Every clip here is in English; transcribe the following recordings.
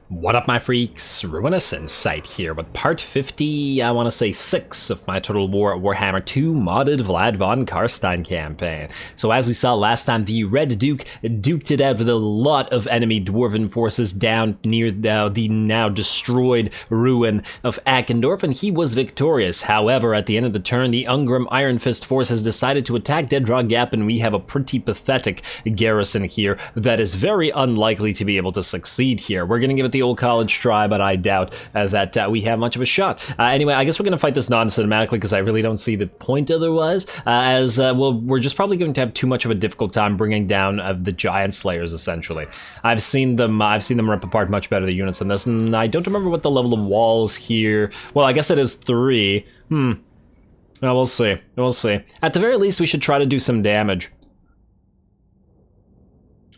What up, my freaks? RuinousInsight here with part 50, I want to say 6 of my Total Warhammer II modded Vlad von Carstein campaign. So as we saw last time, the Red Duke duked it out with a lot of enemy Dwarven forces down near the now destroyed ruin of Akendorf, and he was victorious. However, at the end of the turn, the Ungrim Iron Fist force has decided to attack Dead Draw Gap, and we have a pretty pathetic garrison here that is very unlikely to be able to succeed here. We're going to give it the old college try, but I doubt that we have much of a shot. Anyway, I guess we're going to fight this non-cinematically because I really don't see the point otherwise, well, we're just probably going to have too much of a difficult time bringing down the giant slayers, essentially. I've seen them rip apart much better, the units, than this, and I don't remember what the level of walls here. Well, I guess it is 3. Well, we'll see. We'll see. At the very least, we should try to do some damage.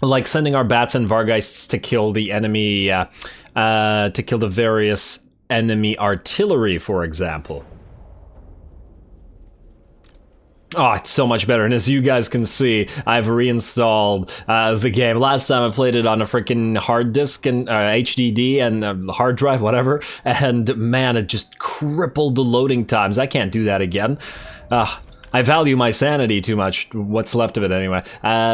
Like sending our bats and Vargeists to kill the enemy, to kill the various enemy artillery, for example. Oh, it's so much better, and as you guys can see, I've reinstalled the game. Last time I played it on a freaking hard disk and HDD and hard drive, whatever, and man, it just crippled the loading times. I can't do that again. I value my sanity too much, what's left of it anyway.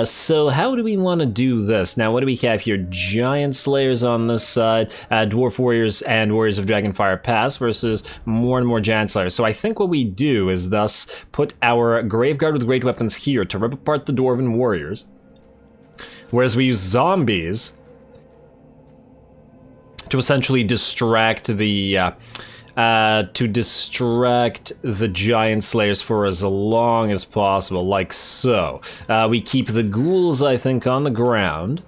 So how do we want to do this? Now, what do we have here? Giant Slayers on this side, Dwarf Warriors and Warriors of Dragonfire Pass versus more and more Giant Slayers. So I think what we do is thus put our Graveguard with Great Weapons here to rip apart the Dwarven Warriors, whereas we use Zombies to essentially distract the Giant Slayers for as long as possible, like so. We keep the ghouls, I think, on the ground.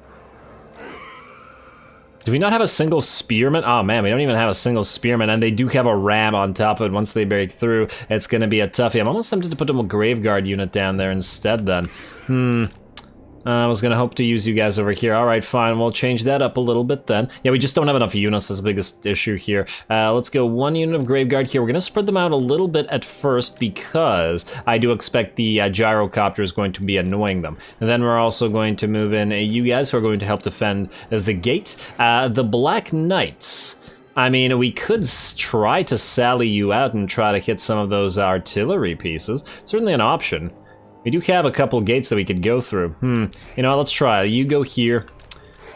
Do we not have a single spearman? Oh man, we don't even have a single spearman, and they do have a ram on top of it. Once they break through, it's gonna be a toughie. I'm almost tempted to put a Graveguard unit down there instead then. I was gonna hope to use you guys over here. Alright, fine, we'll change that up a little bit then. Yeah, we just don't have enough units, that's the biggest issue here. Let's go 1 unit of Graveguard here. We're gonna spread them out a little bit at first because I do expect the gyrocopter is going to be annoying them. And then we're also going to move in you guys who are going to help defend the gate. The Black Knights. I mean, we could try to sally you out and try to hit some of those artillery pieces. Certainly an option. We do have a couple gates that we could go through. You know, let's try. You go here,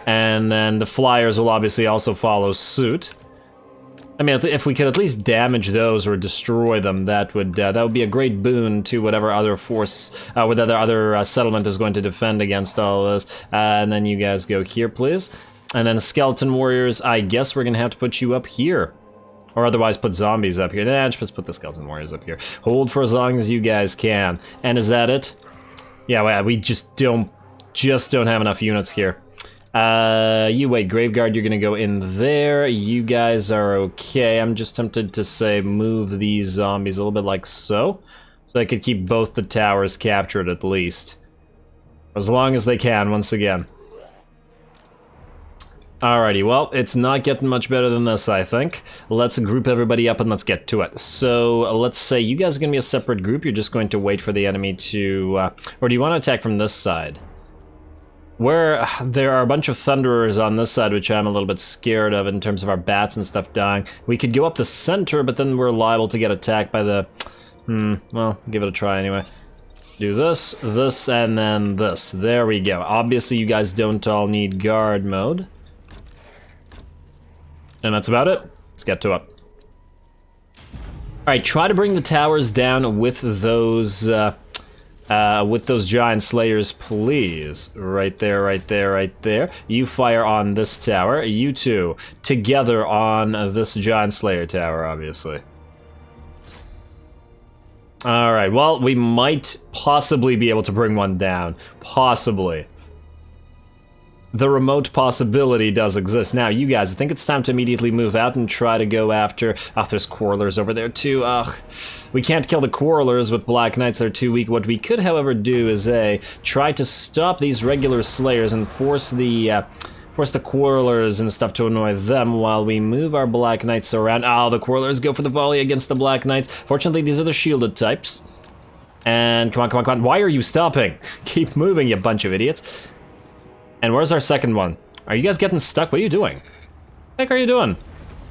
and then the flyers will obviously also follow suit. I mean, if we could at least damage those or destroy them, that would be a great boon to whatever other force, whatever other settlement is going to defend against all of this. And then you guys go here, please. And then skeleton warriors, I guess we're gonna have to put you up here. Or otherwise put zombies up here. Nah, just put the skeleton warriors up here. Hold for as long as you guys can. And is that it? Yeah, well, we just don't have enough units here. You wait, Graveguard, you're gonna go in there. You guys are okay. I'm just tempted to say move these zombies a little bit like so. So I could keep both the towers captured at least. As long as they can, once again. Alrighty, well, it's not getting much better than this, I think. Let's group everybody up and let's get to it. So, let's say you guys are going to be a separate group. You're just going to wait for the enemy to... or do you want to attack from this side? Where there are a bunch of Thunderers on this side, which I'm a little bit scared of in terms of our bats and stuff dying. We could go up the center, but then we're liable to get attacked by the... well, give it a try anyway. Do this, this, and then this. There we go. Obviously, you guys don't all need guard mode. And that's about it. Let's get to it. Alright, try to bring the towers down with those giant slayers, please. Right there, right there, right there. You fire on this tower. You two together on this giant slayer tower, obviously. Alright, well, we might possibly be able to bring one down. Possibly. The remote possibility does exist. Now, you guys, I think it's time to immediately move out and try to go after... Oh, there's Quarrelers over there, too. Ugh. We can't kill the Quarrelers with Black Knights, they're too weak. What we could, however, do is, try to stop these regular Slayers and force the Quarrelers and stuff to annoy them while we move our Black Knights around. Oh, the Quarrelers go for the volley against the Black Knights. Fortunately, these are the shielded types. And come on, come on, come on. Why are you stopping? Keep moving, you bunch of idiots. And where's our second one? Are you guys getting stuck? What are you doing? What the heck are you doing?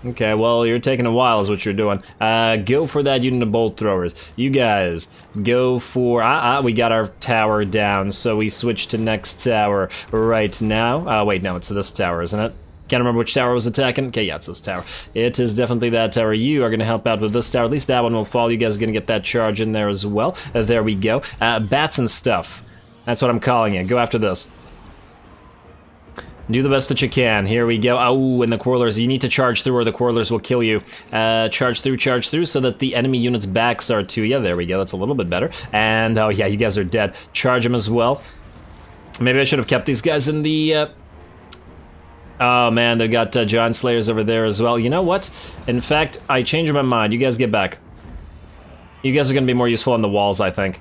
Okay, well, you're taking a while is what you're doing. Go for that unit of bolt throwers. You guys, go for... we got our tower down, so we switch to next tower right now. Wait, no, it's this tower, isn't it? Can't remember which tower was attacking. Okay, yeah, it's this tower. It is definitely that tower. You are going to help out with this tower. At least that one will fall. You guys are going to get that charge in there as well. There we go. Bats and stuff. That's what I'm calling it. Go after this. Do the best that you can. Here we go. Oh, and the quarrelers. You need to charge through or the quarrelers will kill you. Charge through so that the enemy unit's backs are to you. Yeah, there we go. That's a little bit better. And, oh yeah, you guys are dead. Charge them as well. Maybe I should have kept these guys in the... Oh man, they've got Giant Slayers over there as well. You know what? In fact, I changed my mind. You guys get back. You guys are going to be more useful on the walls, I think.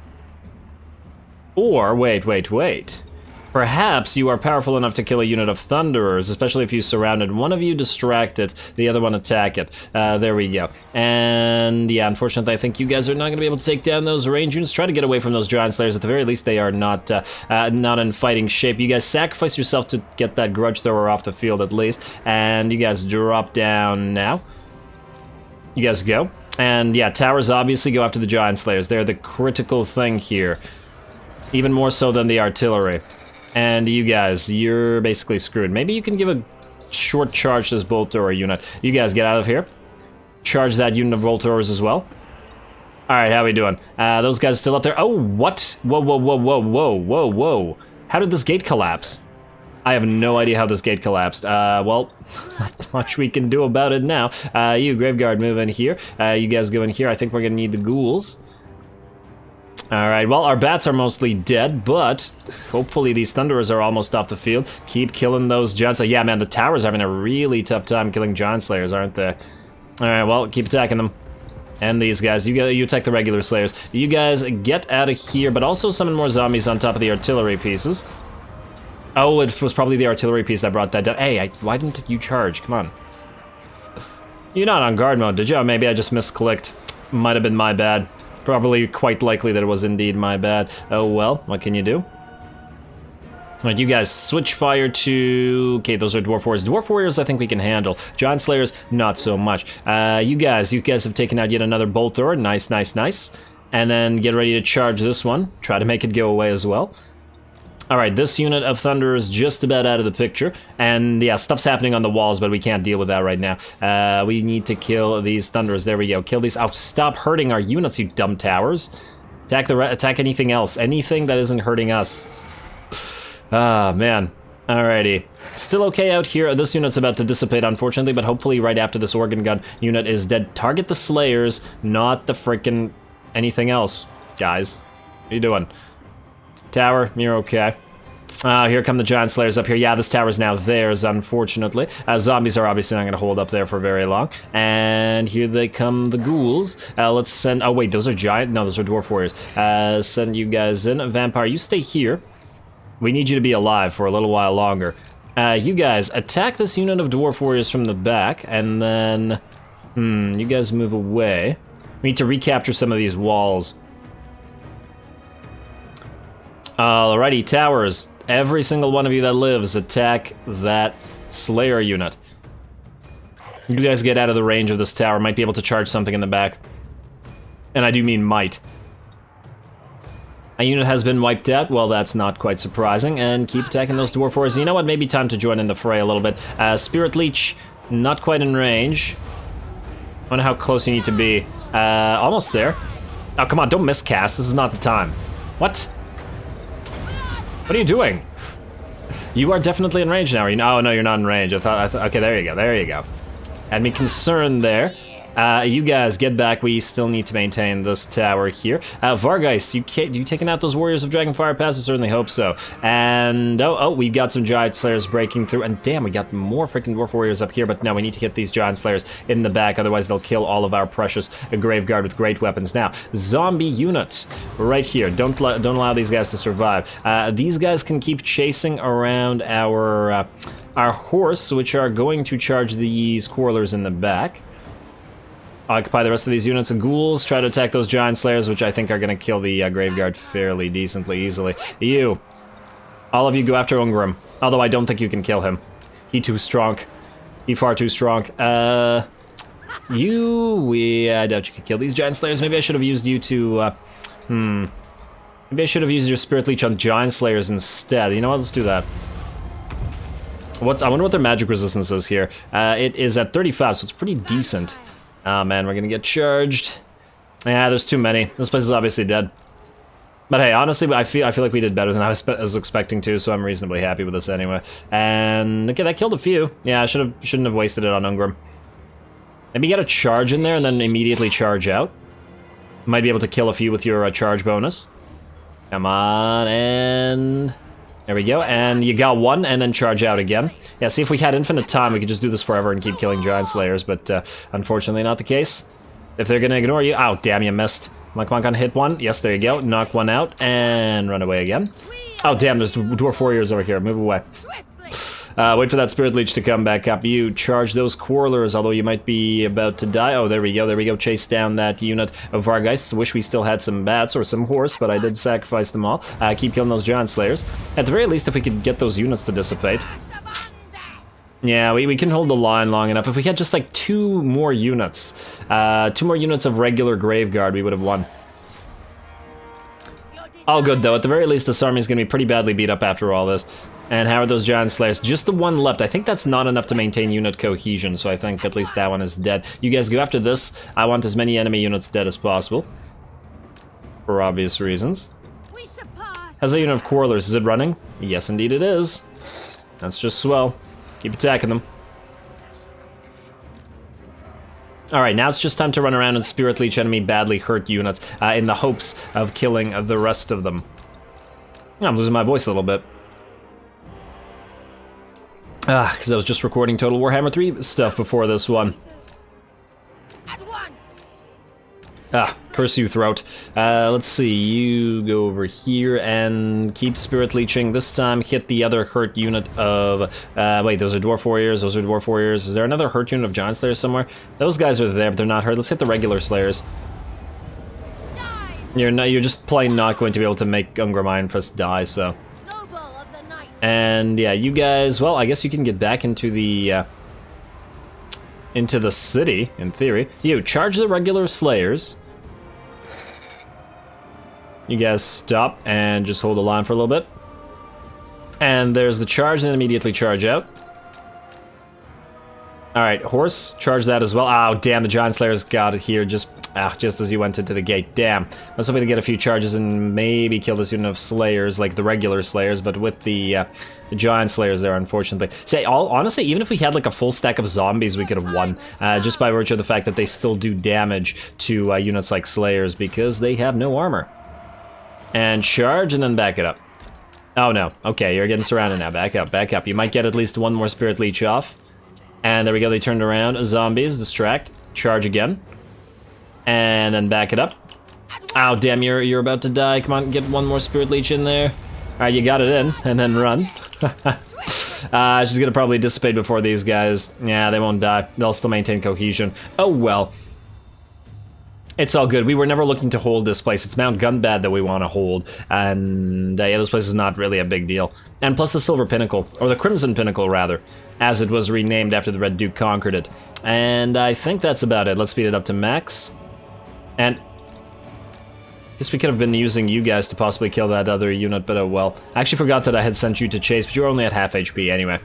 Or, wait. Perhaps you are powerful enough to kill a unit of Thunderers, especially if you surrounded one of you, distract it, the other one attack it. There we go. And yeah, unfortunately, I think you guys are not going to be able to take down those range units. Try to get away from those Giant Slayers. At the very least, they are not in fighting shape. You guys sacrifice yourself to get that Grudge Thrower off the field at least. And you guys drop down now. You guys go. And yeah, towers obviously go after the Giant Slayers. They're the critical thing here. Even more so than the artillery. And you guys, you're basically screwed. Maybe you can give a short charge to this bolt thrower unit. You guys get out of here. Charge that unit of bolt throwers as well. Alright, how we doing? Those guys still up there. Oh, what? Whoa. How did this gate collapse? I have no idea how this gate collapsed. Well, not much we can do about it now. You, Graveguard, move in here. You guys go in here. I think we're gonna need the ghouls. Alright, well, our bats are mostly dead, but hopefully these Thunderers are almost off the field. Keep killing those Giant Slayers. Yeah, man, the tower's having a really tough time killing Giant Slayers, aren't they? Alright, well, keep attacking them. And these guys. You attack the regular Slayers. You guys get out of here, but also summon more zombies on top of the artillery pieces. Oh, it was probably the artillery piece that brought that down. Hey, why didn't you charge? Come on. You're not on guard mode, did you? Oh, maybe I just misclicked. Might have been my bad. Probably quite likely that it was indeed my bad. Oh well, what can you do? Alright, you guys, switch fire to... Okay, those are Dwarf Warriors. Dwarf Warriors I think we can handle. Giant Slayers, not so much. You guys have taken out yet another Bolt Thrower. Nice. And then get ready to charge this one. Try to make it go away as well. Alright, this unit of Thunder is just about out of the picture. And yeah, stuff's happening on the walls, but we can't deal with that right now. We need to kill these Thunderers. There we go. Kill these. Oh, stop hurting our units, you dumb towers. Attack anything else. Anything that isn't hurting us. Ah, man. Alrighty. Still okay out here. This unit's about to dissipate, unfortunately, but hopefully right after this organ gun unit is dead. Target the Slayers, not the frickin' anything else, guys. What are you doing? Tower, you're okay. Here come the Giant Slayers up here. Yeah, this tower's now theirs, unfortunately. Zombies are obviously not going to hold up there for very long. And here they come, the ghouls. Let's send... Oh, wait, those are giant? No, those are Dwarf Warriors. Send you guys in. Vampire, you stay here. We need you to be alive for a little while longer. You guys, attack this unit of Dwarf Warriors from the back, and then... you guys move away. We need to recapture some of these walls. Alrighty, towers. Every single one of you that lives, attack that Slayer unit. You guys get out of the range of this tower. Might be able to charge something in the back. And I do mean might. A unit has been wiped out. Well, that's not quite surprising. And keep attacking those Dwarf Warriors. You know what? Maybe time to join in the fray a little bit. Spirit Leech, not quite in range. Wonder how close you need to be. Almost there. Oh, come on, don't miscast. This is not the time. What? What are you doing? You are definitely in range now. Are you? Oh, no, you're not in range. I thought, okay, there you go. Had me concerned there. You guys get back. We still need to maintain this tower here. Vargeist, you taking out those Warriors of Dragonfire Pass? I certainly hope so. And we got some Giant Slayers breaking through. And damn, we got more freaking Dwarf Warriors up here. But no, we need to hit these Giant Slayers in the back. Otherwise, they'll kill all of our precious Graveguard with great weapons. Now, zombie units right here. Don't allow these guys to survive. These guys can keep chasing around our horse, which are going to charge these Quarrelers in the back. Occupy the rest of these units of ghouls, try to attack those Giant Slayers, which I think are going to kill the Graveguard fairly decently easily. All of you go after Ungrim, although I don't think you can kill him. He too strong. You're far too strong. I doubt you could kill these giant slayers. Maybe I should have used you to, Maybe I should have used your spirit leech on giant slayers instead. You know what? Let's do that. I wonder what their magic resistance is here. It is at 35, so it's pretty decent. Oh man, we're gonna get charged. Yeah, there's too many. This place is obviously dead. But hey, honestly, I feel like we did better than I was expecting to, so I'm reasonably happy with this anyway. And okay, that killed a few. Yeah, I shouldn't have wasted it on Ungrim. Maybe get a charge in there and then immediately charge out. Might be able to kill a few with your charge bonus. Come on, and there we go. And you got one, and then charge out again. Yeah, see, if we had infinite time, we could just do this forever and keep killing giant slayers, but unfortunately not the case. If they're gonna ignore you, oh damn, you missed. Come on, hit one. Yes, there you go. Knock one out and run away again. Oh damn, there's dwarf warriors over here. Move away. Wait for that spirit leech to come back up. You charge those quarrelers, although you might be about to die. Oh, there we go, there we go. Chase down that unit of Vargeists. Wish we still had some bats or some horse, but I did sacrifice them all. Keep killing those giant slayers. At the very least, if we could get those units to dissipate. Yeah, we can hold the line long enough. If we had just like 2 more units, 2 more units of regular Graveguard, we would have won. All good though, at the very least this army is going to be pretty badly beat up after all this. And how are those giant slayers? Just the one left. I think that's not enough to maintain unit cohesion, so I think at least that one is dead. You guys go after this. I want as many enemy units dead as possible. For obvious reasons. How's that unit of quarrelers? Is it running? Yes, indeed it is. That's just swell. Keep attacking them. Alright, now it's just time to run around and spirit leech enemy badly hurt units in the hopes of killing the rest of them. I'm losing my voice a little bit. Because I was just recording Total Warhammer 3 stuff before this one. Curse you, throat. Let's see, you go over here and keep spirit leeching. This time, hit the other hurt unit of... wait, those are dwarf warriors, those are dwarf warriors. Is there another hurt unit of giant slayers somewhere? Those guys are there, but they're not hurt. Let's hit the regular slayers. You're just plain not going to be able to make Ungrim Ironfist die, so... And yeah, you guys, well, I guess you can get back into the city, in theory. You, charge the regular slayers. You guys stop and just hold the line for a little bit. And there's the charge, and then immediately charge out. Alright, horse, charge that as well. Oh, damn, the giant slayers got it here just as you went into the gate. Damn. I was hoping to get a few charges and maybe kill this unit of slayers, like the regular slayers, but with the giant slayers there, unfortunately. Say, honestly, even if we had like a full stack of zombies, we could have won, just by virtue of the fact that they still do damage to units like slayers, because they have no armor. And charge, and then back it up. Oh no, okay, you're getting surrounded now. Back up, back up. You might get at least one more spirit leech off. And there we go, they turned around. Zombies, distract, charge again. And then back it up. Oh, damn, you're about to die. Come on, get one more spirit leech in there. Alright, you got it in, and then run. She's gonna probably dissipate before these guys. Yeah, they won't die. They'll still maintain cohesion. Oh, well. It's all good. We were never looking to hold this place. It's Mount Gunbad that we want to hold. And yeah, this place is not really a big deal. And plus the Silver Pinnacle, or the Crimson Pinnacle, rather, as it was renamed after the Red Duke conquered it. And I think that's about it. Let's speed it up to max. And I guess we could have been using you guys to possibly kill that other unit, but oh well. I actually forgot that I had sent you to chase, but you were only at half HP anyway.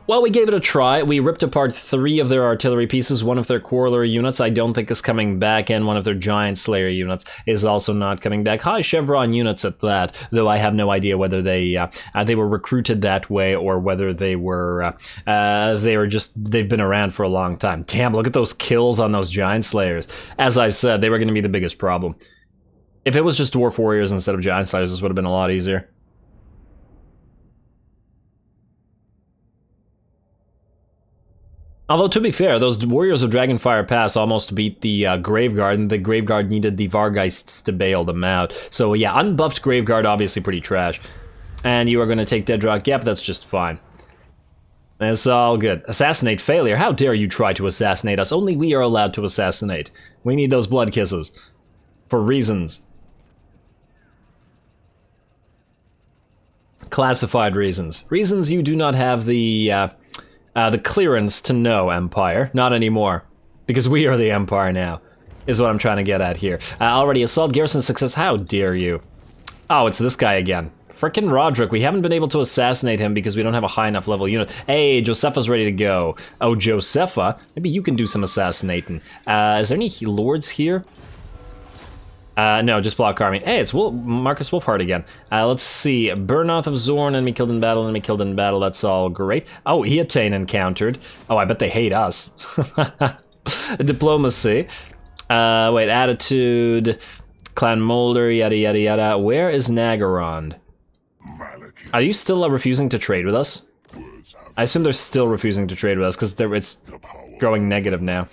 Well, we gave it a try. We ripped apart 3 of their artillery pieces. One of their quarreler units I don't think is coming back, and one of their giant slayer units is also not coming back. High chevron units at that, though I have no idea whether they were recruited that way or whether they've been around for a long time. Damn, look at those kills on those giant slayers. As I said, they were going to be the biggest problem. If it was just dwarf warriors instead of giant slayers, this would have been a lot easier. Although, to be fair, those Warriors of Dragonfire Pass almost beat the Graveguard, and the Graveguard needed the Vargeists to bail them out. So yeah, unbuffed Graveguard, obviously pretty trash. And you are going to take Deadrock, yep, that's just fine. It's all good. Assassinate failure, how dare you try to assassinate us? Only we are allowed to assassinate. We need those blood kisses. For reasons. Classified reasons. Reasons you do not have the clearance to know, Empire. Not anymore. Because we are the Empire now, is what I'm trying to get at here. Already assault garrison success, how dare you? Oh, it's this guy again. Frickin' Roderick, we haven't been able to assassinate him because we don't have a high enough level unit. Hey, Josepha's ready to go. Oh, Josepha? Maybe you can do some assassinating. Is there any lords here? No, just block army. Hey, it's Marcus Wolfhard again. Let's see. Burnoth of Zorn, enemy killed in battle, enemy killed in battle. That's all great. Oh, Eotane encountered. Oh, I bet they hate us. Diplomacy. Wait, attitude. Clan Molder, yada yada yada. Where is Nagarond? Are you still refusing to trade with us? I assume they're still refusing to trade with us because it's growing negative now.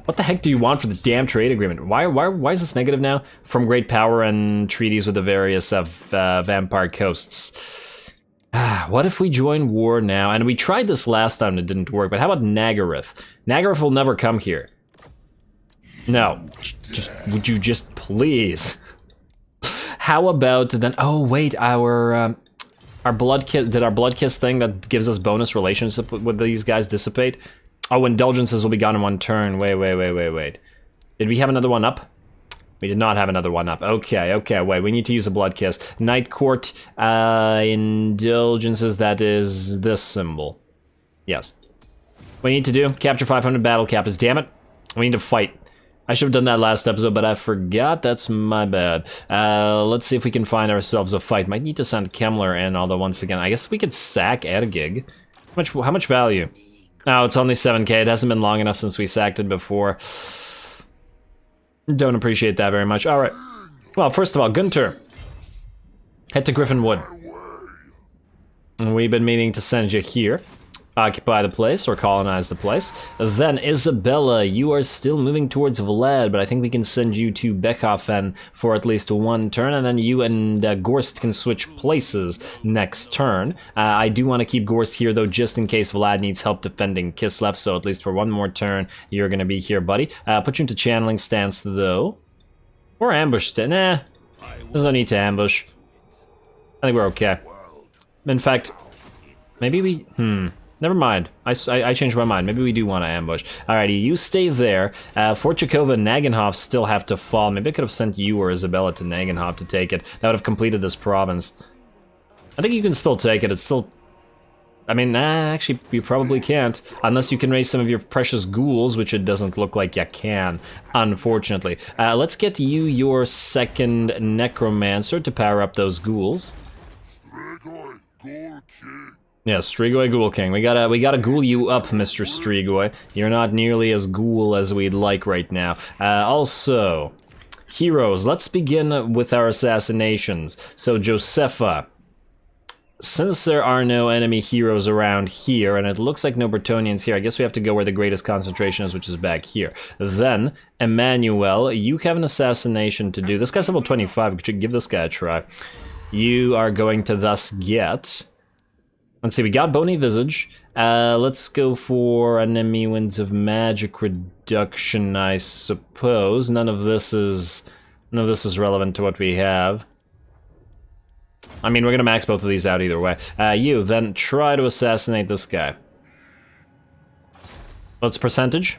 What the heck do you want for the damn trade agreement? Why is this negative now? From great power and treaties with the various vampire coasts. What if we join war now? And we tried this last time and it didn't work, but how about Nagaroth? Nagaroth will never come here. No. Would you just please? How about then, oh wait, our blood kiss, did our blood kiss thing that gives us bonus relationship with these guys dissipate? Oh, indulgences will be gone in one turn. Wait. Did we have another one up? We did not have another one up. Okay, wait, we need to use a blood kiss. Night Court, indulgences, that is this symbol. Yes. What we need to do, capture 500 battle captives, damn it. We need to fight. I should have done that last episode, but I forgot. That's my bad. Let's see if we can find ourselves a fight. Might need to send Kemmler in, although once again, I guess we could sack Edgig. How much value? Oh, it's only 7k. It hasn't been long enough since we sacked it before. Don't appreciate that very much. All right. Well, first of all, Gunter. Head to Griffin Wood. We've been meaning to send you here. Occupy the place, or colonize the place. Then, Isabella, you are still moving towards Vlad, but I think we can send you to Beckhofen for at least one turn, and then you and Gorst can switch places next turn. I do want to keep Gorst here, though, just in case Vlad needs help defending Kislev, so at least for one more turn, you're going to be here, buddy. Put you into channeling stance, though. Or ambush stance. Nah, there's no need to ambush. I think we're okay. In fact, maybe we... Never mind. I changed my mind. Maybe we do want to ambush. Alrighty, you stay there. Fort Chakova and Nagenhof still have to fall. Maybe I could have sent you or Isabella to Nagenhof to take it. That would have completed this province. I think you can still take it. It's still... I mean, actually, you probably can't. Unless you can raise some of your precious ghouls, which it doesn't look like you can, unfortunately. Let's get you your second Necromancer to power up those ghouls. Yeah, Strigoi Ghoul King. We gotta ghoul you up, Mr. Strigoi. You're not nearly as ghoul as we'd like right now. Also, heroes. Let's begin with our assassinations. So, Josepha. Since there are no enemy heroes around here, and it looks like no Bretonnians here, I guess we have to go where the greatest concentration is, which is back here. Then, Emmanuel, you have an assassination to do. This guy's level 25. We should give this guy a try. You are going to thus get... Let's see, we got Bony Visage. Let's go for enemy winds of magic reduction, I suppose. None of this is relevant to what we have. I mean, we're gonna max both of these out either way. You then try to assassinate this guy. What's percentage?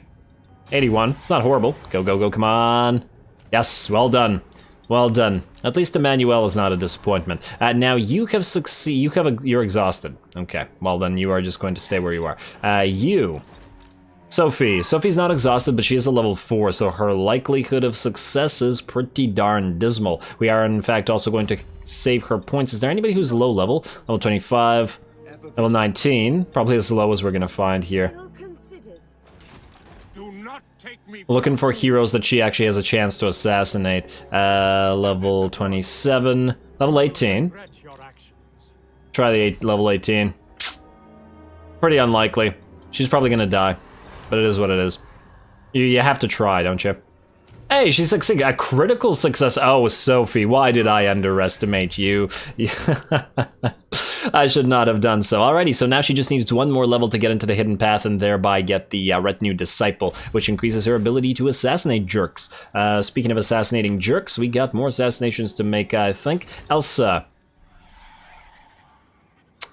81. It's not horrible. Go, come on. Yes, well done. Well done. At least Emmanuel is not a disappointment. Now you have you're exhausted. Okay, well then you are just going to stay where you are. You, Sophie. Sophie's not exhausted, but she is a level 4, so her likelihood of success is pretty darn dismal. We are in fact also going to save her points. Is there anybody who's low level? Level 25, level 19, probably as low as we're gonna find here. Looking for heroes that she actually has a chance to assassinate. Level 27, level 18. Try the level 18. Pretty unlikely. She's probably gonna die, but it is what it is. You have to try, don't you? Hey, she succeeded. A critical success. Oh, Sophie, why did I underestimate you? I should not have done so. Alrighty, so now she just needs one more level to get into the hidden path and thereby get the retinue disciple, which increases her ability to assassinate jerks. Speaking of assassinating jerks, we got more assassinations to make, I think. Elsa.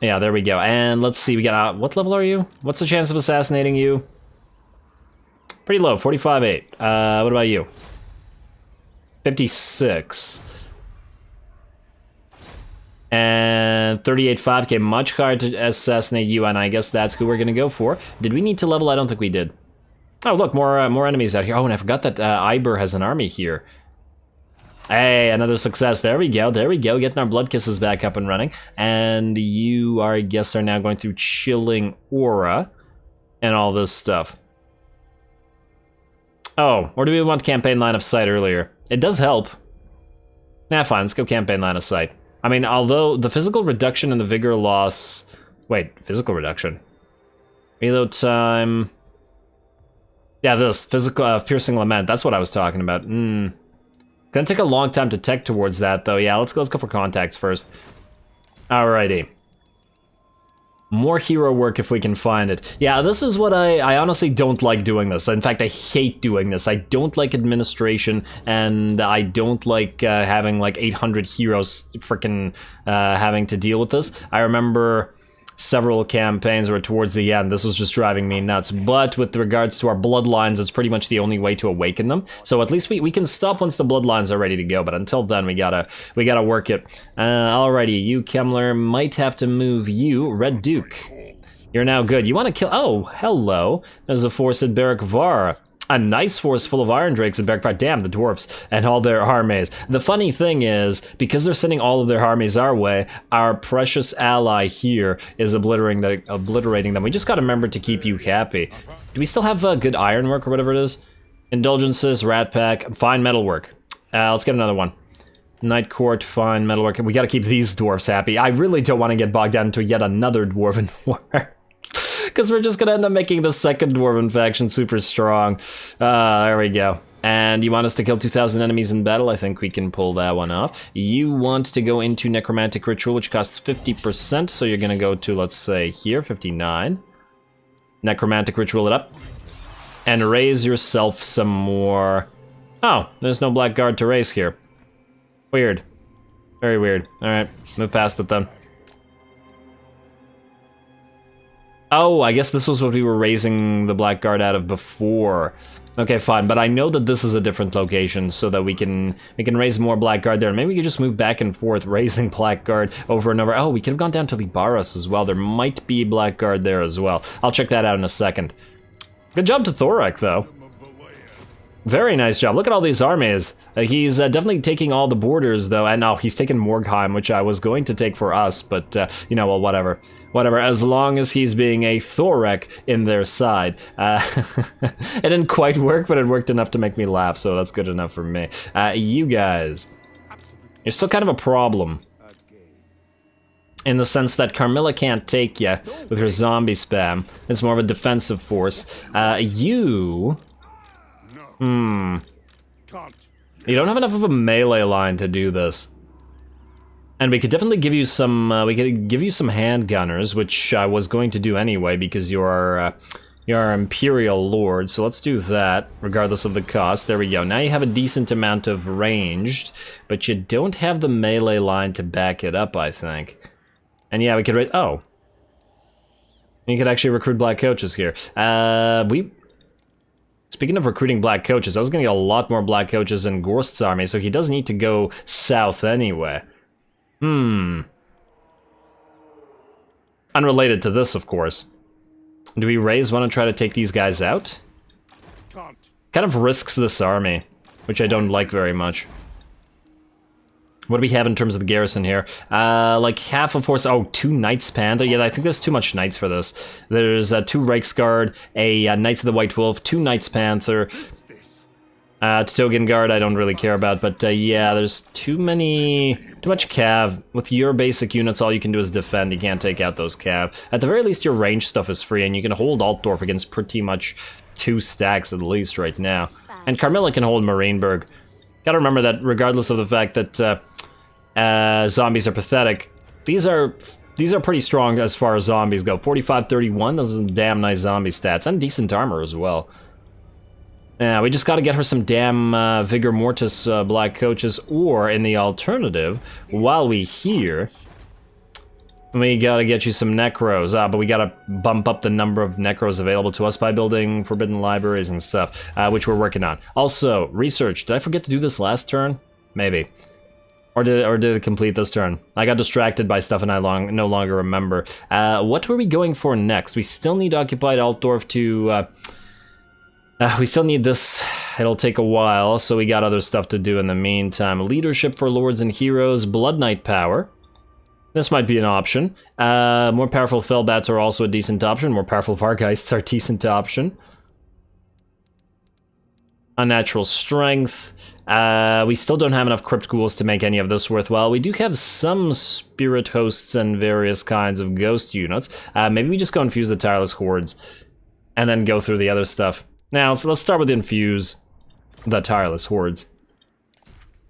Yeah, there we go. And let's see, we got, what level are you? What's the chance of assassinating you? Pretty low, 45.8. What about you? 56. And 38.5, okay, much harder to assassinate you, and I guess that's who we're gonna go for. Did we need to level? I don't think we did. Oh, look, more enemies out here. Oh, and I forgot that Iber has an army here. Hey, another success. There we go, getting our blood kisses back up and running. And you, I guess, are now going through chilling aura and all this stuff. Oh, or do we want campaign line of sight earlier? It does help. Nah, fine, let's go campaign line of sight. I mean, although the physical reduction and the vigor loss... Wait, physical reduction? Reload time... Yeah, this, physical, piercing lament, that's what I was talking about. Gonna take a long time to tech towards that, though. Yeah, let's go for contacts first. Alrighty. More hero work if we can find it. Yeah, this is what I honestly don't like doing this. In fact, I hate doing this. I don't like administration, and I don't like having like 800 heroes freaking having to deal with this. I remember several campaigns where towards the end this was just driving me nuts, but with regards to our bloodlines, it's pretty much the only way to awaken them. So at least we can stop once the bloodlines are ready to go, but until then we gotta work it. Alrighty, you Kemmler, might have to move you. Red Duke, you're now good. You want to kill... Oh, hello, there's a force at Barrack Var. A nice force full of Iron Drakes and Barrack. Damn, the dwarves and all their armies. The funny thing is, because they're sending all of their armies our way, our precious ally here is obliterating them. We just gotta remember to keep you happy. Do we still have good ironwork or whatever it is? Indulgences, Rat Pack, fine metalwork. Let's get another one. Night Court, fine metalwork. We gotta keep these dwarves happy. I really don't want to get bogged down into yet another dwarven war. Because we're just gonna end up making the second dwarven faction super strong. There we go. And you want us to kill 2,000 enemies in battle? I think we can pull that one off. You want to go into Necromantic Ritual, which costs 50%, so you're gonna go to, let's say, here, 59. Necromantic Ritual it up. And raise yourself some more... Oh, there's no Black Guard to raise here. Weird. Very weird. Alright, move past it then. Oh, I guess this was what we were raising the Blackguard out of before. Okay, fine, but I know that this is a different location so that we can raise more Blackguard there. And maybe we could just move back and forth, raising Blackguard over and over. Oh, we could have gone down to Libaras as well. There might be Blackguard there as well. I'll check that out in a second. Good job to Thorak, though. Very nice job. Look at all these armies. He's definitely taking all the borders, though. And no, he's taken Morgheim, which I was going to take for us, but, you know, well, whatever. Whatever, as long as he's being a Thorak in their side. It didn't quite work, but it worked enough to make me laugh, so that's good enough for me. You guys, you're still kind of a problem. In the sense that Carmilla can't take you with her zombie spam. It's more of a defensive force. You don't have enough of a melee line to do this. And we could definitely give you some, handgunners, which I was going to do anyway, because you're Imperial Lord, so let's do that, regardless of the cost. There we go. Now you have a decent amount of ranged, but you don't have the melee line to back it up, I think. And yeah, we could oh. You could actually recruit black coaches here. Speaking of recruiting black coaches, I was gonna get a lot more black coaches in Gorst's army, so he does need to go south anyway. Unrelated to this, of course. Do we raise want to try to take these guys out? Kind of risks this army, which I don't like very much. What do we have in terms of the garrison here? Like half a force. Oh, 2 Knights Panther. Yeah, I think there's too much Knights for this. There's 2 Reichsguard, a Knights of the White Wolf, 2 Knights Panther. Togen Guard I don't really care about, but yeah, there's too much cav. With your basic units, all you can do is defend. You can't take out those cav. At the very least, your range stuff is free, and you can hold Altdorf against pretty much 2 stacks at least right now. And Carmilla can hold Marienburg. Gotta remember that regardless of the fact that zombies are pathetic, these are pretty strong as far as zombies go. 45-31, those are damn nice zombie stats, and decent armor as well. Yeah, we just gotta get her some damn Vigor Mortis black coaches, or in the alternative, while we here, We gotta get you some necros, but we gotta bump up the number of necros available to us by building forbidden libraries and stuff, which we're working on. Also, research. Did I forget to do this last turn? Maybe. Or did it complete this turn? I got distracted by stuff and I no longer remember. What were we going for next? We still need occupied Altdorf to... we still need this. It'll take a while, so we got other stuff to do in the meantime. Leadership for Lords and Heroes, Blood Knight power. This might be an option. More powerful Fellbats are also a decent option. More powerful Vargeists are a decent option. Unnatural Strength. We still don't have enough Crypt Ghouls to make any of this worthwhile. We do have some Spirit Hosts and various kinds of Ghost units. Maybe we just go infuse the Tireless Hordes and then go through the other stuff. Now, so let's start with infuse the Tireless Hordes.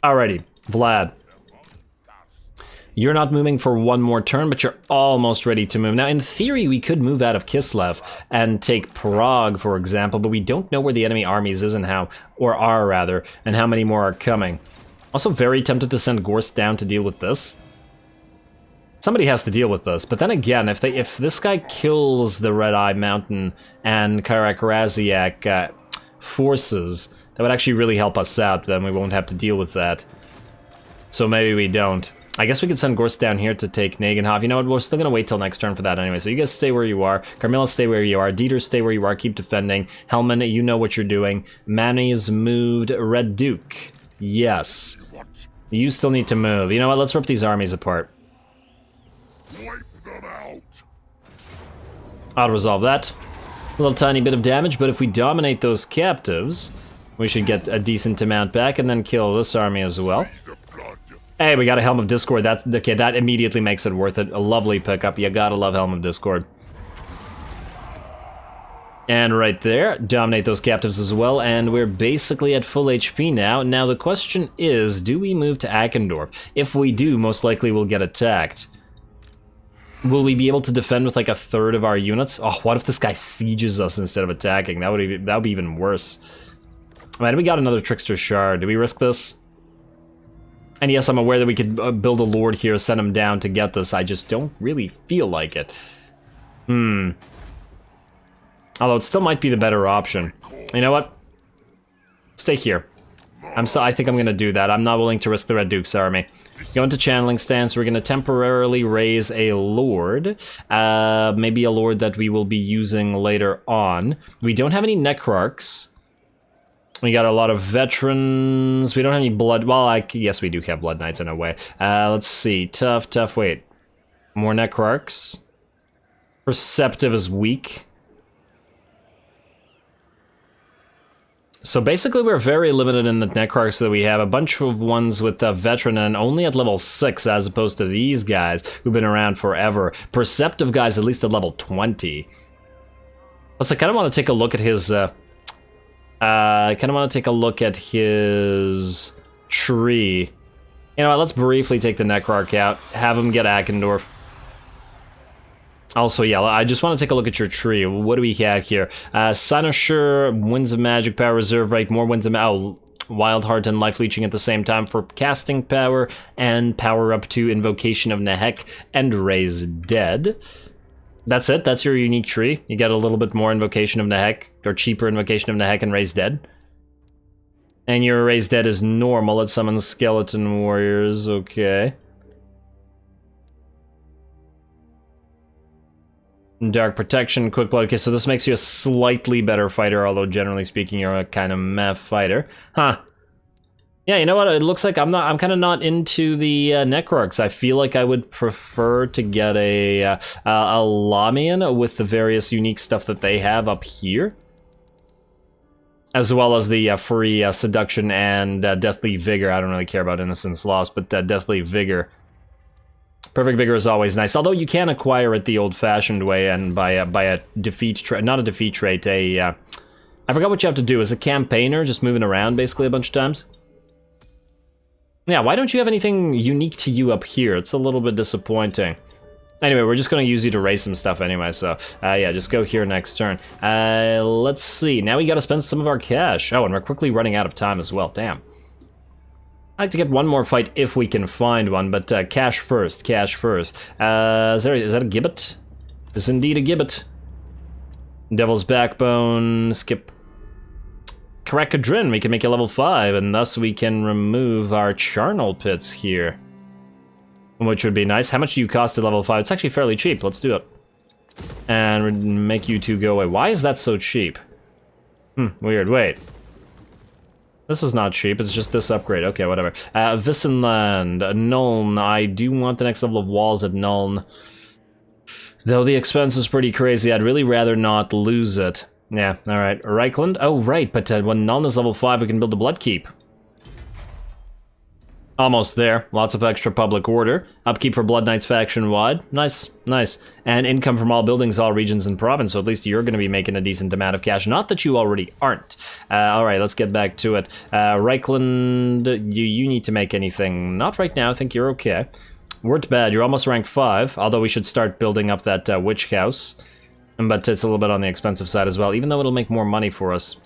Alrighty, Vlad. You're not moving for one more turn, but you're almost ready to move. Now, in theory, we could move out of Kislev and take Prague, for example, but we don't know where the enemy armies is and how, or are rather, and how many more are coming. Also very tempted to send Gorst down to deal with this. Somebody has to deal with this, but then again, if this guy kills the Red Eye Mountain and Karak Raziak forces, that would actually really help us out, then we won't have to deal with that. So maybe we don't. I guess we could send Gorst down here to take Nagenhof. You know what, we're still gonna wait till next turn for that anyway, so you guys stay where you are. Carmilla, stay where you are. Dieter, stay where you are, keep defending. Hellman, you know what you're doing. Manny is moved. Red Duke, yes. You still need to move. You know what, let's rip these armies apart. I'll resolve that. A little tiny bit of damage, but if we dominate those captives, we should get a decent amount back and then kill this army as well. Hey, we got a Helm of Discord. Okay, that immediately makes it worth it. A lovely pickup. You gotta love Helm of Discord. And right there, dominate those captives as well, and we're basically at full HP now. Now the question is, do we move to Akendorf? If we do, most likely we'll get attacked. Will we be able to defend with like a third of our units? Oh, what if this guy sieges us instead of attacking? That would be even worse. Alright, we got another Trickster Shard. Do we risk this? And yes, I'm aware that we could build a Lord here, send him down to get this. I just don't really feel like it. Although it still might be the better option. You know what? Stay here. I think I'm gonna do that. I'm not willing to risk the Red Duke's army. Go into channeling stance. We're gonna temporarily raise a Lord. Maybe a Lord that we will be using later on. We don't have any Necrarchs. We got a lot of veterans. We don't have any blood. Well, yes, we do have Blood Knights in a way. Let's see. Tough. Wait. More Necrarchs. Perceptive is weak. So basically, we're very limited in the Necrarchs that we have. A bunch of ones with the veteran and only at level 6, as opposed to these guys who've been around forever. Perceptive guys at least at level 20. Plus, I kind of want to take a look at his. I kind of want to take a look at his tree. You know what, let's briefly take the Necrarch out, have him get Akendorf. Also, yeah, I just want to take a look at your tree. What do we have here? Cynosure, Winds of Magic power, reserve rate, more Winds of Wild Heart and Life Leeching at the same time for casting power, and power up to Invocation of Nehek and Raise Dead. That's it, that's your unique tree. You get a little bit more Invocation of Nehek, or cheaper Invocation of Nehek and Raise Dead. And your Raise Dead is normal, it summons Skeleton Warriors, okay. Dark Protection, Quick Blood, okay, so this makes you a slightly better fighter, although generally speaking you're a kind of meh fighter. Huh. Yeah, you know what? It looks like I'm kind of not into the Necrarchs. I feel like I would prefer to get a Lamian with the various unique stuff that they have up here, as well as the free Seduction and Deathly Vigor. I don't really care about Innocence Lost, but Deathly Vigor. Perfect Vigor is always nice, although you can acquire it the old-fashioned way and by a defeat trait, not a defeat trait, I forgot what you have to do. As a campaigner, just moving around basically a bunch of times. Yeah, why don't you have anything unique to you up here? It's a little bit disappointing. Anyway, we're just going to use you to raise some stuff anyway, so yeah, just go here next turn. Let's see, now we got to spend some of our cash. Oh, and we're quickly running out of time as well, damn. I'd like to get one more fight if we can find one, but cash first, cash first. Is that a gibbet? It's indeed a gibbet. Devil's Backbone, skip. Karakadrin, we can make it level 5, and thus we can remove our charnel pits here. Which would be nice. How much do you cost at level 5? It's actually fairly cheap, let's do it. And make you two go away. Why is that so cheap? Weird, wait. This is not cheap, it's just this upgrade. Okay, whatever. Vissenland, Nuln. I do want the next level of walls at Nuln. Though the expense is pretty crazy, I'd really rather not lose it. Yeah, alright. Reichland? Oh, right, but when Nuln is level 5, we can build the Bloodkeep. Almost there. Lots of extra public order. Upkeep for Blood Knights faction-wide. Nice, nice. And income from all buildings, all regions, and province, so at least you're going to be making a decent amount of cash. Not that you already aren't. Alright, let's get back to it. Reichland, you need to make anything. Not right now, I think you're okay. Weren't bad, you're almost rank 5, although we should start building up that witch house. But it's a little bit on the expensive side as well, even though it'll make more money for us.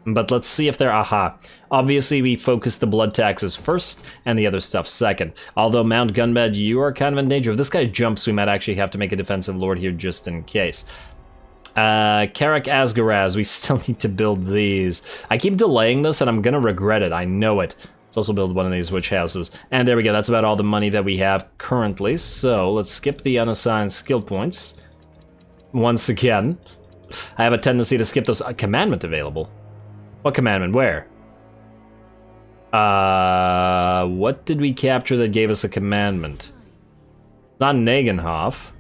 But let's see if they're aha. Obviously, we focus the blood taxes first, and the other stuff second. Although, Mount Gunbad, you are kind of in danger. If this guy jumps, we might actually have to make a defensive lord here just in case. Karak Asgaraz, we still need to build these. I keep delaying this, and I'm gonna regret it, I know it. Let's also build one of these witch houses. And there we go, that's about all the money that we have currently. So, let's skip the unassigned skill points. Once again. I have a tendency to skip those. Commandment available. What commandment? Where? What did we capture that gave us a commandment? Not Nagenhof.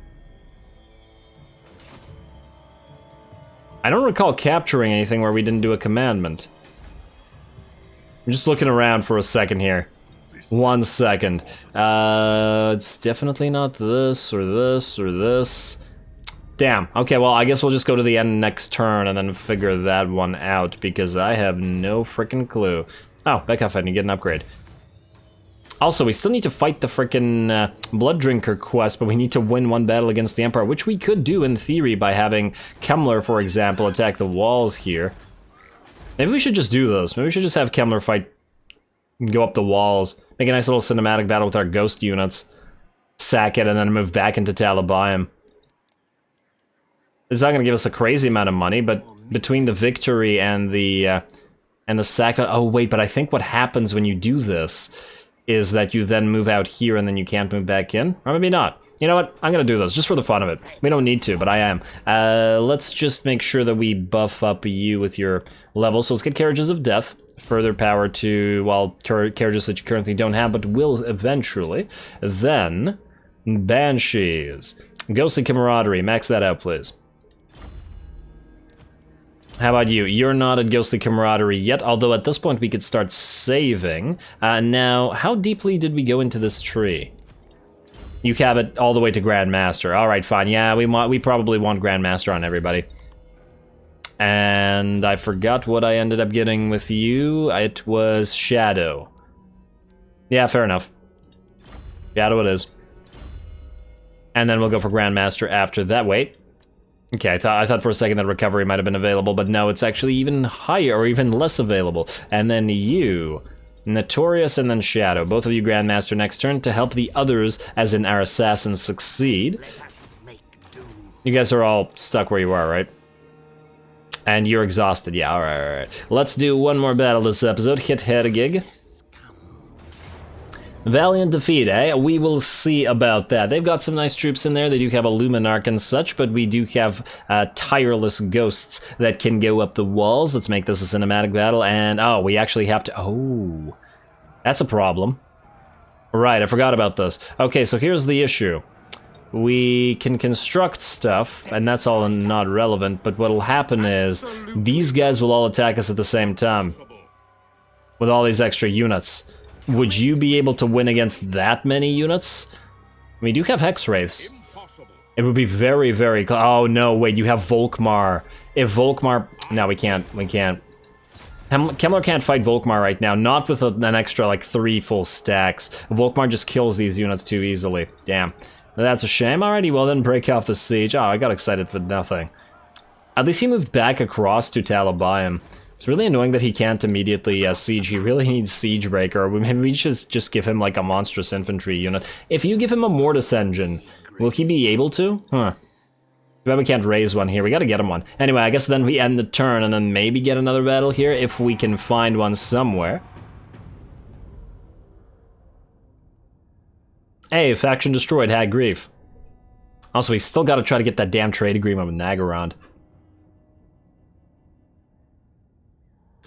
I don't recall capturing anything where we didn't do a commandment. I'm just looking around for a second here. 1 second. It's definitely not this, or this, or this. Damn. Okay, well, I guess we'll just go to the end next turn and then figure that one out, because I have no frickin' clue. Oh, Beckhoff, I need to get an upgrade. Also, we still need to fight the frickin' Blood Drinker quest, but we need to win one battle against the Empire, which we could do in theory by having Kemmler, for example, attack the walls here. Maybe we should just do this. Maybe we should just have Kemmler fight, go up the walls, make a nice little cinematic battle with our ghost units, sack it, and then move back into Talabayim. It's not going to give us a crazy amount of money, but between the victory and the sack... Oh, wait, but I think what happens when you do this is that you then move out here and then you can't move back in. Or maybe not. You know what? I'm going to do this, just for the fun of it. We don't need to, but I am. Let's just make sure that we buff up you with your level. So let's get Carriages of Death. Further power to, well, carriages that you currently don't have, but will eventually. Then, Banshees. Ghostly Camaraderie. Max that out, please. How about you? You're not at Ghostly Camaraderie yet, although at this point we could start saving. Now, how deeply did we go into this tree? You have it all the way to Grandmaster. Alright, fine. Yeah, we probably want Grandmaster on everybody. And I forgot what I ended up getting with you. It was Shadow. Yeah, fair enough. Shadow it is. And then we'll go for Grandmaster after that. Wait. Okay, I thought for a second that recovery might have been available, but no, it's actually even higher, or even less available. And then you, Notorious, and then Shadow. Both of you Grandmaster next turn to help the others, as in our assassins, succeed. You guys are all stuck where you are, right? And you're exhausted, yeah, alright. Let's do one more battle this episode. Hit Hergig. Valiant defeat, eh? We will see about that. They've got some nice troops in there. They do have a Luminarch and such, but we do have tireless ghosts that can go up the walls. Let's make this a cinematic battle, and oh, we actually have to... Oh, that's a problem. Right, I forgot about this. Okay, so here's the issue. We can construct stuff, and that's all not relevant, but what'll happen is these guys will all attack us at the same time with all these extra units. Would you be able to win against that many units? We do have Hex Wraiths. It would be very, very close. Oh no, wait, you have Volkmar. If Volkmar... No, we can't. Kemmler can't fight Volkmar right now, not with an extra, like, 3 full stacks. Volkmar just kills these units too easily. Damn. That's a shame. Alrighty, well then break off the siege. Oh, I got excited for nothing. At least he moved back across to Talabayim. It's really annoying that he can't immediately siege. He really needs Siege Breaker. Maybe we should just give him like a monstrous infantry unit. If you give him a Mortis engine, will he be able to? Huh. But we can't raise one here. We gotta get him one. Anyway, I guess then we end the turn and then maybe get another battle here if we can find one somewhere. Hey, faction destroyed. Had grief. Also, we still gotta try to get that damn trade agreement with Nagaround.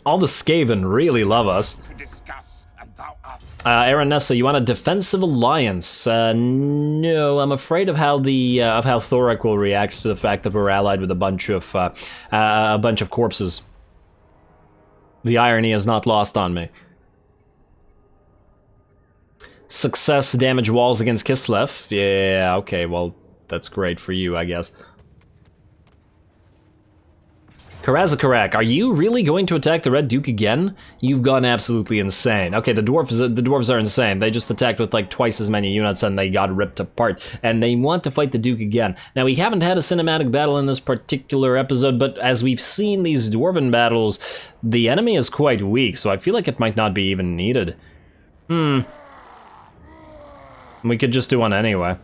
All the Skaven really love us. Aranessa, you want a defensive alliance? No, I'm afraid of how Thorek will react to the fact that we're allied with a bunch of corpses. The irony is not lost on me. Success, damage walls against Kislev. Yeah, okay, well, that's great for you, I guess. Karazakarak, are you really going to attack the Red Duke again? You've gone absolutely insane. Okay, the dwarves are insane. They just attacked with like twice as many units and they got ripped apart. And they want to fight the Duke again. Now, we haven't had a cinematic battle in this particular episode, but as we've seen these Dwarven battles, the enemy is quite weak, so I feel like it might not be even needed. We could just do one anyway.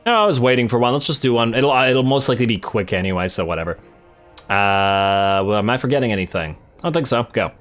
No, I was waiting for one. Let's just do one. It'll most likely be quick anyway, so whatever. Well, am I forgetting anything? I don't think so. Go.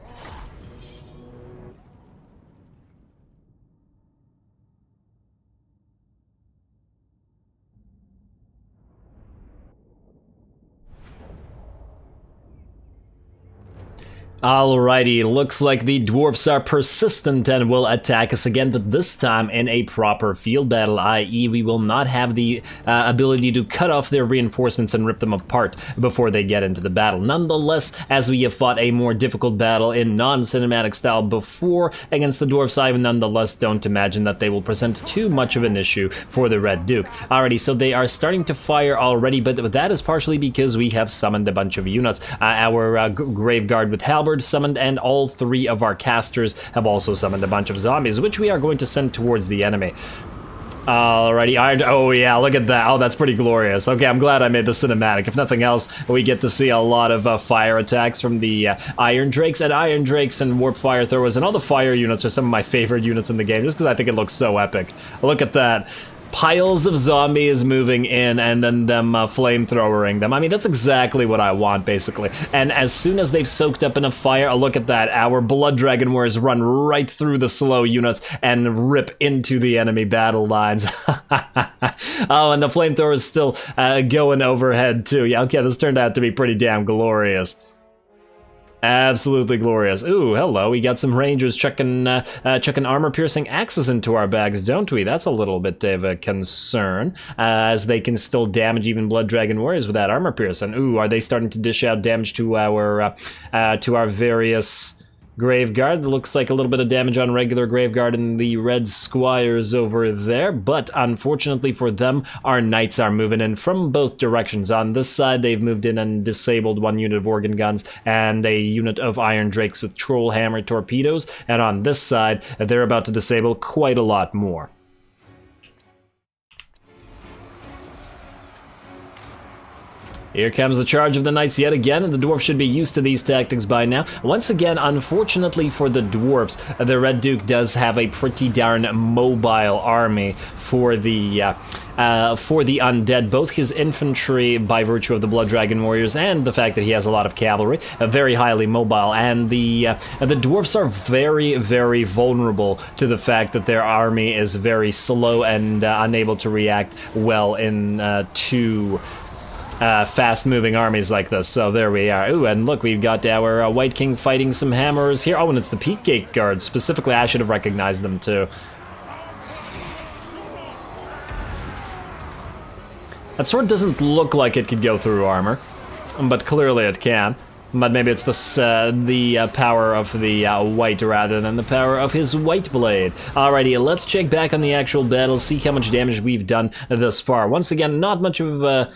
Alrighty, looks like the dwarfs are persistent and will attack us again, but this time in a proper field battle, i.e. we will not have the ability to cut off their reinforcements and rip them apart before they get into the battle. Nonetheless, as we have fought a more difficult battle in non-cinematic style before against the dwarfs, I nonetheless don't imagine that they will present too much of an issue for the Red Duke. Alrighty, so they are starting to fire already, but that is partially because we have summoned a bunch of units. Our Grave Guard with Halberd summoned, and all three of our casters have also summoned a bunch of zombies, which we are going to send towards the enemy. Alrighty, oh yeah, look at that. Oh, that's pretty glorious. Okay, I'm glad I made the cinematic. If nothing else, we get to see a lot of fire attacks from the Iron Drakes, and Warp Fire Throwers, and all the fire units are some of my favorite units in the game, just because I think it looks so epic. Look at that. Piles of zombies moving in and then them flamethrowering them. I mean, that's exactly what I want, basically. And as soon as they've soaked up enough fire, look at that. Our Blood Dragon Warriors run right through the slow units and rip into the enemy battle lines. Oh, and the flamethrower is still going overhead, too. Yeah, okay, this turned out to be pretty damn glorious. Absolutely glorious. Ooh, hello. We got some rangers chucking armor-piercing axes into our bags, don't we? That's a little bit of a concern, as they can still damage even Blood Dragon Warriors with that armor-piercing. Ooh, are they starting to dish out damage to our various Graveguard? Looks like a little bit of damage on regular Graveguard and the Red Squires over there, but unfortunately for them, our Knights are moving in from both directions. On this side, they've moved in and disabled one unit of Organ Guns and a unit of Iron Drakes with Troll Hammer torpedoes, and on this side, they're about to disable quite a lot more. Here comes the charge of the Knights yet again, and the Dwarves should be used to these tactics by now. Once again, unfortunately for the Dwarves, the Red Duke does have a pretty darn mobile army for the undead. Both his infantry, by virtue of the Blood Dragon Warriors, and the fact that he has a lot of cavalry, very highly mobile, and the Dwarves are very, very vulnerable to the fact that their army is very slow and unable to react well in fast-moving armies like this. So there we are. Ooh, and look, we've got our White King fighting some hammers here. Oh, and it's the Peak Gate Guards. Specifically, I should have recognized them too. That sword doesn't look like it could go through armor, but clearly it can. But maybe it's the power of the white rather than the power of his white blade. Alrighty, let's check back on the actual battle, see how much damage we've done thus far. Once again, not much of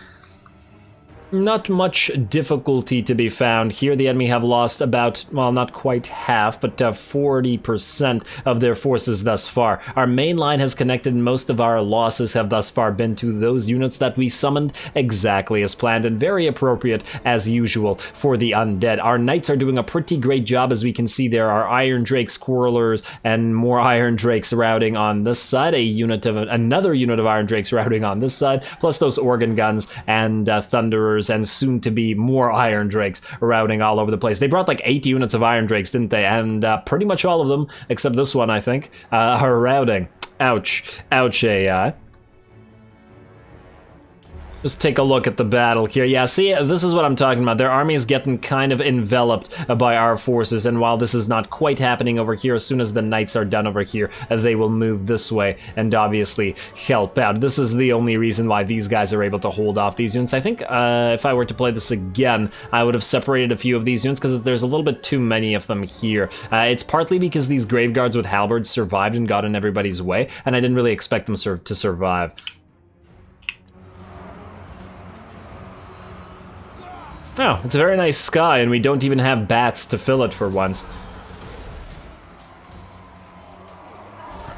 Not much difficulty to be found here. The enemy have lost about, well, not quite half, but 40% of their forces thus far. Our main line has connected, and most of our losses have thus far been to those units that we summoned exactly as planned, and very appropriate as usual for the undead. Our knights are doing a pretty great job. As we can see, there are Iron Drake Squirrelers and more Iron Drakes routing on this side, another unit of Iron Drakes routing on this side, plus those organ guns and Thunderers, and soon to be more Iron Drakes routing all over the place. They brought like 8 units of Iron Drakes, didn't they? And pretty much all of them, except this one, I think, are routing. Ouch. Ouch, AI. Just take a look at the battle here. Yeah, see, this is what I'm talking about. Their army is getting kind of enveloped by our forces, and while this is not quite happening over here, as soon as the knights are done over here, they will move this way and obviously help out. This is the only reason why these guys are able to hold off these units. I think if I were to play this again, I would have separated a few of these units because there's a little bit too many of them here. It's partly because these grave guards with halberds survived and got in everybody's way, and I didn't really expect them to survive. Oh, it's a very nice sky, and we don't even have bats to fill it for once.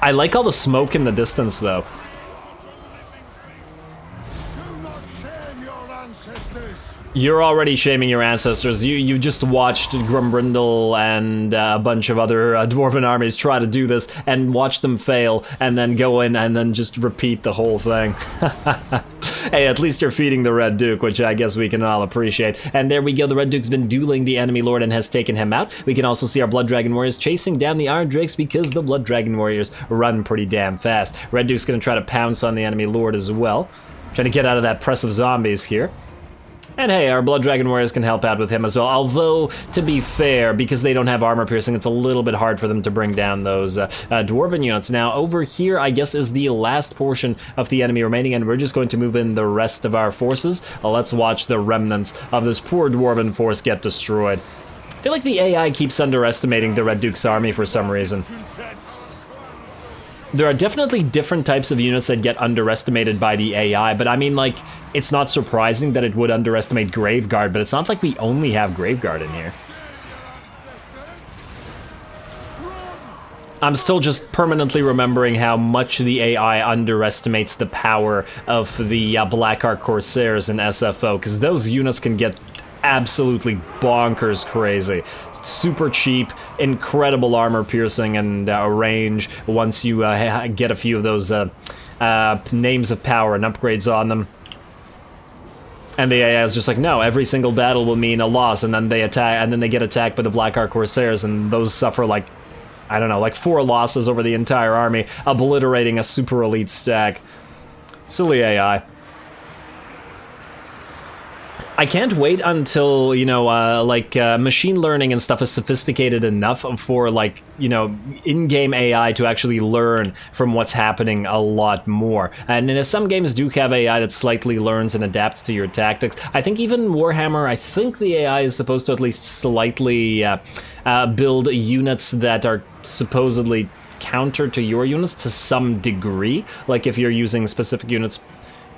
I like all the smoke in the distance, though. You're already shaming your ancestors. You just watched Grumbrindle and a bunch of other dwarven armies try to do this and watch them fail, and then go in and then just repeat the whole thing. Hey, at least you're feeding the Red Duke, which I guess we can all appreciate. And there we go, the Red Duke's been dueling the enemy lord and has taken him out. We can also see our Blood Dragon Warriors chasing down the Iron Drakes because the Blood Dragon Warriors run pretty damn fast. Red Duke's gonna try to pounce on the enemy lord as well. Trying to get out of that press of zombies here. And hey, our Blood Dragon Warriors can help out with him as well, although, to be fair, because they don't have armor piercing, it's a little bit hard for them to bring down those Dwarven units. Now, over here, I guess, is the last portion of the enemy remaining, and we're just going to move in the rest of our forces. Let's watch the remnants of this poor Dwarven force get destroyed. I feel like the AI keeps underestimating the Red Duke's army for some reason. There are definitely different types of units that get underestimated by the AI, but I mean, like, it's not surprising that it would underestimate Graveguard, but it's not like we only have Graveguard in here. I'm still just permanently remembering how much the AI underestimates the power of the Black Ark Corsairs in SFO, because those units can get absolutely bonkers crazy. Super cheap, incredible armor piercing and range once you get a few of those names of power and upgrades on them. And the AI is just like, no, every single battle will mean a loss, and then they attack, and then they get attacked by the Black Ark Corsairs, and those suffer like, I don't know, like 4 losses over the entire army, obliterating a super elite stack. Silly AI. I can't wait until, you know, machine learning and stuff is sophisticated enough for, like, you know, in-game AI to actually learn from what's happening a lot more. And some games do have AI that slightly learns and adapts to your tactics. I think even Warhammer, I think the AI is supposed to at least slightly build units that are supposedly counter to your units to some degree. Like if you're using specific units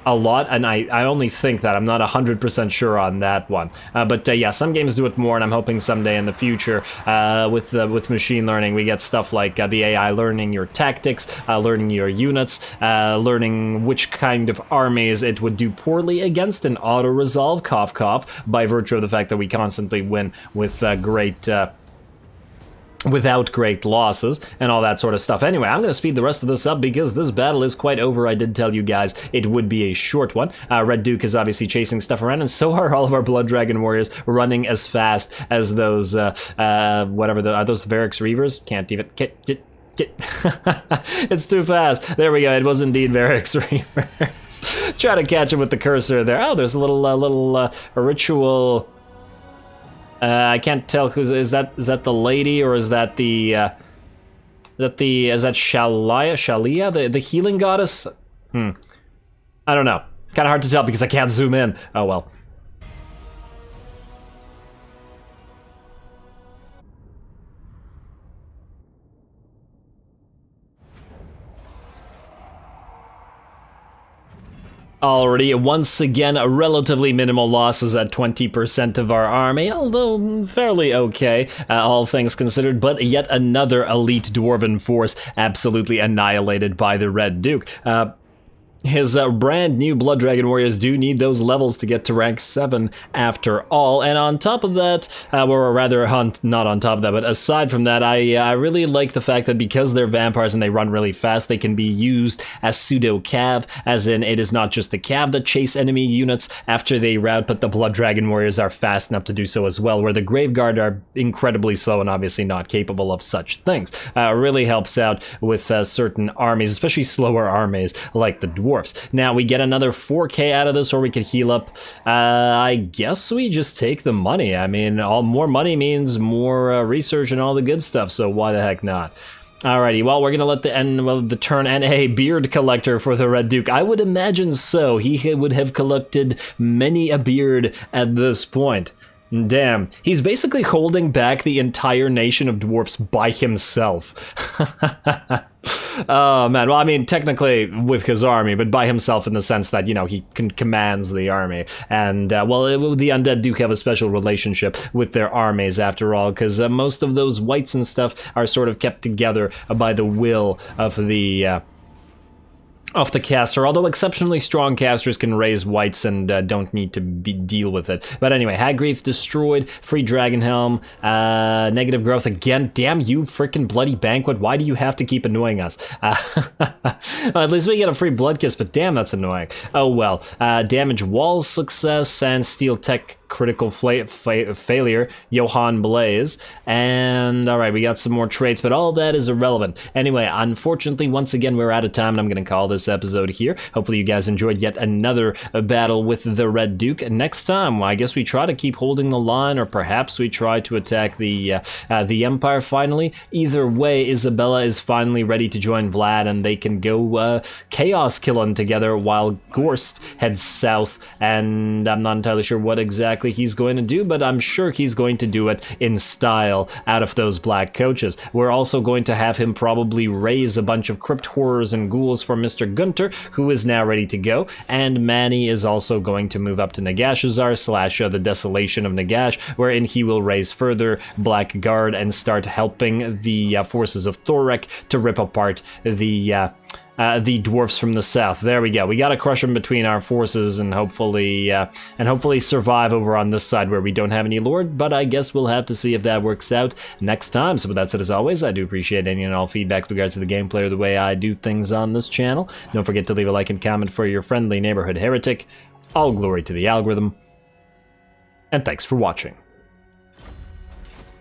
a lot, and I only think that. I'm not 100% sure on that one. But yeah, some games do it more, and I'm hoping someday in the future, with machine learning, we get stuff like the AI learning your tactics, learning your units, learning which kind of armies it would do poorly against, and auto-resolve, cough cough, by virtue of the fact that we constantly win with without great losses and all that sort of stuff. Anyway, I'm going to speed the rest of this up because this battle is quite over. I did tell you guys it would be a short one. Red Duke is obviously chasing stuff around, and so are all of our Blood Dragon Warriors running as fast as those, whatever, are those Varix Reavers? Can't even, it's too fast. There we go. It was indeed Varix Reavers. Try to catch him with the cursor there. Oh, there's a little ritual. I can't tell who's is that the lady, or is that the is that Shalia, the healing goddess? I don't know. Kind of hard to tell because I can't zoom in. Oh well. Already, once again, relatively minimal losses at 20% of our army, although fairly okay, all things considered, but yet another elite dwarven force absolutely annihilated by the Red Duke. His brand new Blood Dragon Warriors do need those levels to get to rank 7 after all, and on top of that, or rather, not on top of that, but aside from that, I really like the fact that because they're vampires and they run really fast, they can be used as pseudo-cav, as in it is not just the cav that chase enemy units after they rout, but the Blood Dragon Warriors are fast enough to do so as well, where the Graveguard are incredibly slow and obviously not capable of such things. Really helps out with certain armies, especially slower armies like the Dwarves. Now, we get another 4k out of this, or we could heal up. I guess we just take the money. I mean, more money means more research and all the good stuff, so why the heck not? Alrighty, well, we're gonna let the turn and a beard collector for the Red Duke. I would imagine so. He would have collected many a beard at this point. Damn, he's basically holding back the entire nation of dwarfs by himself. Oh man, well, I mean, technically with his army, but by himself in the sense that, you know, he commands the army. And, well, the Undead Duke have a special relationship with their armies after all, because most of those wights and stuff are sort of kept together by the will of the caster, although exceptionally strong casters can raise wights and don't need to deal with it. But anyway, Hagreaf destroyed, free Dragon Helm, negative growth again. Damn you, frickin' bloody banquet, why do you have to keep annoying us? At least we get a free blood kiss, but damn, that's annoying. Oh well, damage walls success and steel tech critical failure, Johann Blaze, and alright, we got some more traits, but all that is irrelevant. Anyway, unfortunately, once again, we're out of time, and I'm going to call this episode here. Hopefully you guys enjoyed yet another battle with the Red Duke. Next time, well, I guess we try to keep holding the line, or perhaps we try to attack the Empire finally. Either way, Isabella is finally ready to join Vlad, and they can go chaos killing together while Gorst heads south, and I'm not entirely sure what exactly he's going to do, but I'm sure he's going to do it in style out of those black coaches. We're also going to have him probably raise a bunch of crypt horrors and ghouls for Mr. Gunter, who is now ready to go, and Manny is also going to move up to Nagashazar / the Desolation of Nagash, wherein he will raise further Black Guard and start helping the forces of Thorek to rip apart the dwarfs from the south. There we go. We gotta crush them between our forces and hopefully survive over on this side where we don't have any lord, but I guess we'll have to see if that works out next time. So with that said, as always, I do appreciate any and all feedback with regards to the gameplay or the way I do things on this channel. Don't forget to leave a like and comment for your friendly neighborhood heretic. All glory to the algorithm, and thanks for watching.